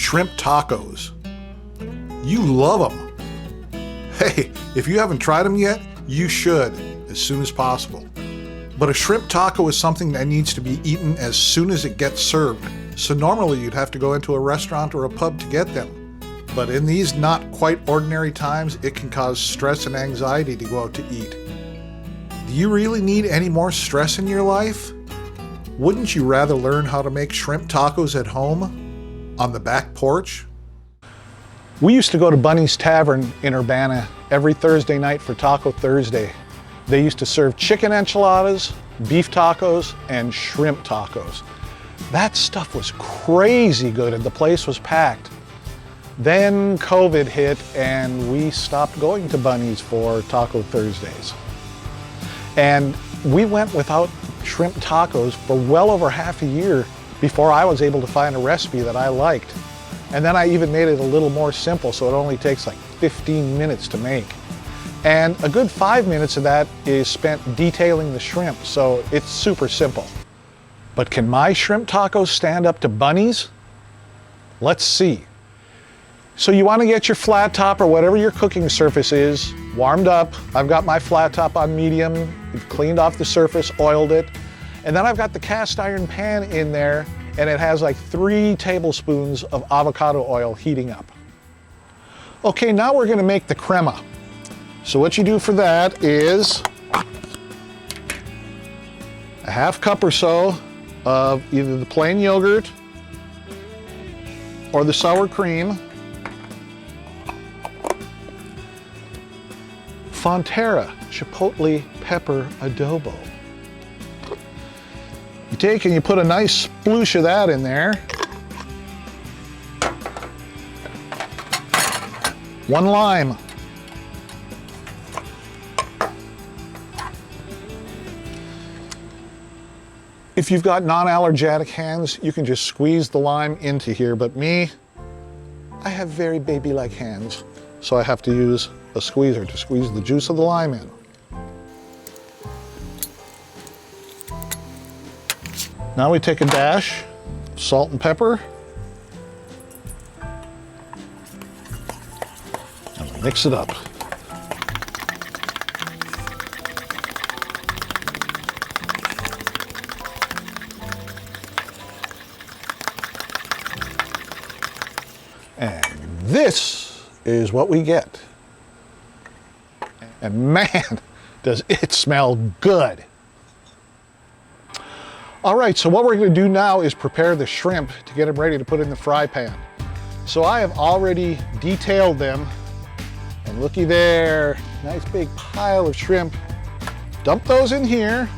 shrimp tacos. You love them. Hey, if you haven't tried them yet, you should, as soon as possible. But a shrimp taco is something that needs to be eaten as soon as it gets served. So normally you'd have to go into a restaurant or a pub to get them. But in these not quite ordinary times, it can cause stress and anxiety to go out to eat. Do you really need any more stress in your life? Wouldn't you rather learn how to make shrimp tacos at home? On the back porch? We used to go to Bunny's Tavern in Urbana every Thursday night for Taco Thursday. They used to serve chicken enchiladas, beef tacos, and shrimp tacos. That stuff was crazy good and the place was packed. Then COVID hit and we stopped going to Bunny's for Taco Thursdays. And we went without shrimp tacos for well over half a year before I was able to find a recipe that I liked. And then I even made it a little more simple, so it only takes like 15 minutes to make. And a good 5 minutes of that is spent detailing the shrimp, so it's super simple. But can my shrimp tacos stand up to Bunny's? Let's see. So you want to get your flat top or whatever your cooking surface is warmed up. I've got my flat top on medium. We've cleaned off the surface, oiled it. And then I've got the cast iron pan in there, and it has like 3 tablespoons of avocado oil heating up. Okay, now we're gonna make the crema. So what you do for that is a half cup or so of either the plain yogurt or the sour cream, Fonterra chipotle pepper adobo. You take and you put a nice sploosh of that in there. 1 lime. If you've got non-allergenic hands, you can just squeeze the lime into here, but me, I have very baby-like hands, so I have to use a squeezer to squeeze the juice of the lime in. Now we take a dash of salt and pepper and we mix it up. And this is what we get. And man, does it smell good. All right, so what we're gonna do now is prepare the shrimp to get them ready to put in the fry pan. So I have already detailed them, and looky there, nice big pile of shrimp. Dump those in here.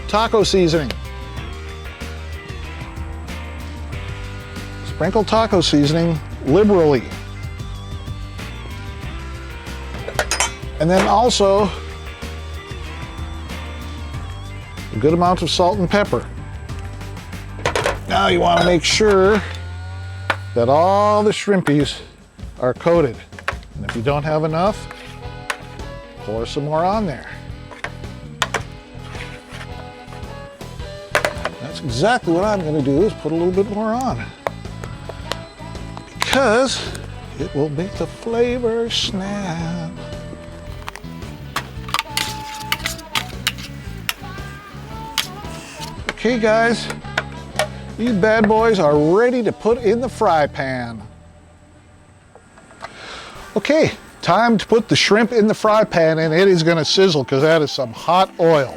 Taco seasoning. Sprinkle taco seasoning liberally. And then also a good amount of salt and pepper. Now you want to make sure that all the shrimpies are coated. And if you don't have enough, pour some more on there. That's exactly what I'm going to do, is put a little bit more on, because it will make the flavor snap. Okay guys, these bad boys are ready to put in the fry pan. Okay, time to put the shrimp in the fry pan, and it is gonna sizzle because that is some hot oil.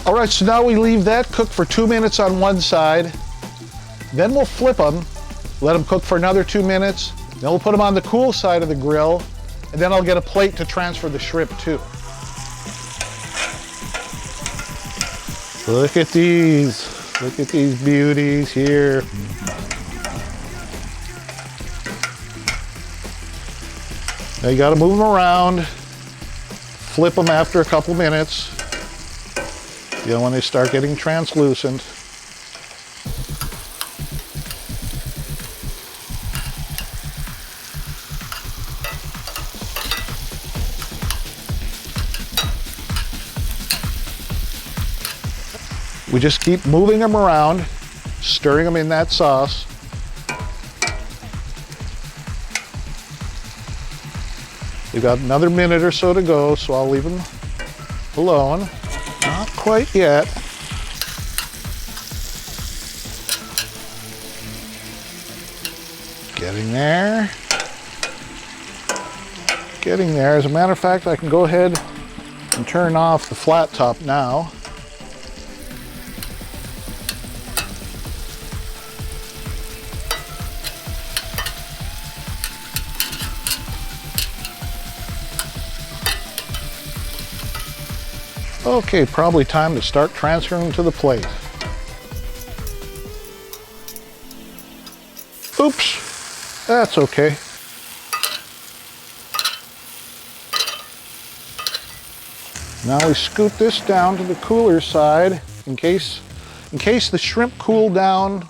All right, so now we leave that cook for 2 minutes on one side. Then we'll flip them, let them cook for another 2 minutes. Then we'll put them on the cool side of the grill, and then I'll get a plate to transfer the shrimp to. Look at these beauties here. Now you gotta move them around, flip them after a couple minutes, you know, when they start getting translucent. We just keep moving them around, stirring them in that sauce. We've got another minute or so to go, so I'll leave them alone. Not quite yet. Getting there. Getting there. As a matter of fact, I can go ahead and turn off the flat top now. Okay, probably time to start transferring to the plate. Oops, that's okay. Now we scoot this down to the cooler side in case the shrimp cool down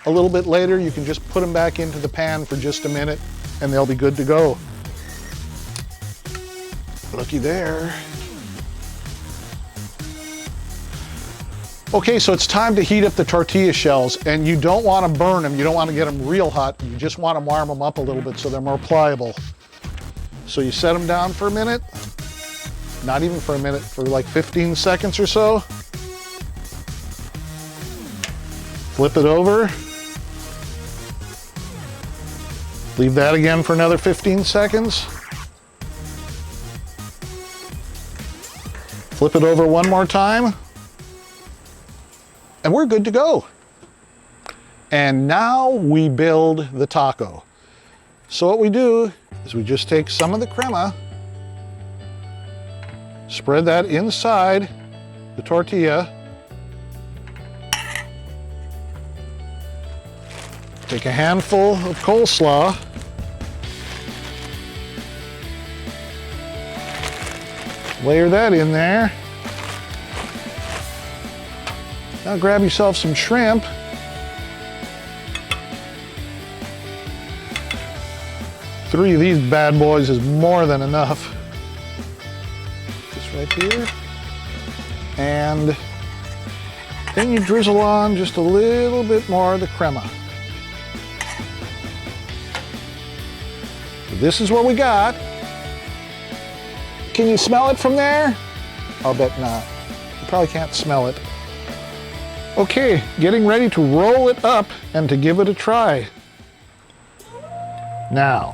a little bit later. You can just put them back into the pan for just a minute and they'll be good to go. Looky there. Okay, so it's time to heat up the tortilla shells, and you don't want to burn them. You don't want to get them real hot. You just want to warm them up a little bit so they're more pliable. So you set them down for a minute, not even for a minute, for like 15 seconds or so. Flip it over. Leave that again for another 15 seconds. Flip it over one more time. And we're good to go. And now we build the taco. So what we do is we just take some of the crema, spread that inside the tortilla, take a handful of coleslaw, layer that in there. Now grab yourself some shrimp. Three of these bad boys is more than enough. This right here. And then you drizzle on just a little bit more of the crema. This is what we got. Can you smell it from there? I'll bet not. You probably can't smell it. Okay, getting ready to roll it up and to give it a try. Now,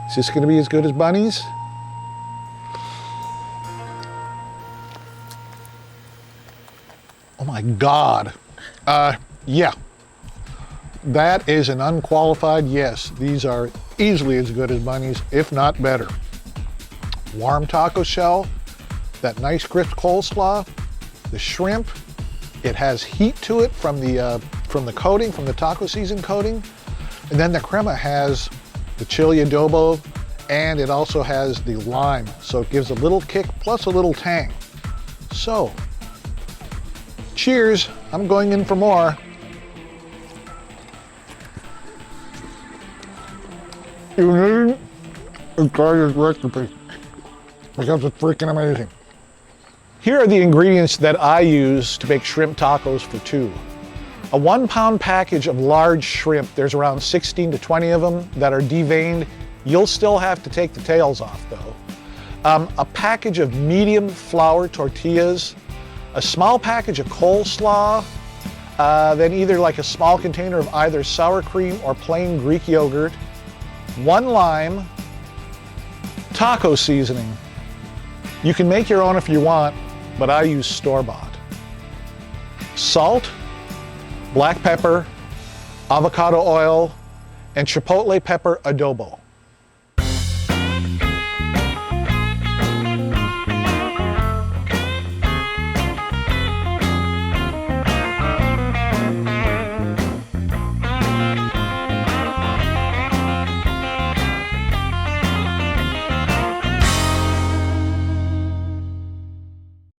is this gonna be as good as Bunny's? Oh my God. Yeah. That is an unqualified yes. These are easily as good as Bunny's, if not better. Warm taco shell, that nice crisp coleslaw, the shrimp, it has heat to it from the coating, from the taco season coating. And then the crema has the chili adobo, and it also has the lime. So it gives a little kick plus a little tang. So, cheers. I'm going in for more. You need to try this recipe because it's freaking amazing. Here are the ingredients that I use to make shrimp tacos for two. A 1 pound package of large shrimp. There's around 16 to 20 of them that are deveined. You'll still have to take the tails off though. A package of medium flour tortillas, a small package of coleslaw, then either like a small container of either sour cream or plain Greek yogurt, 1 lime, taco seasoning. You can make your own if you want, but I use store-bought. Salt, black pepper, avocado oil, and chipotle pepper adobo.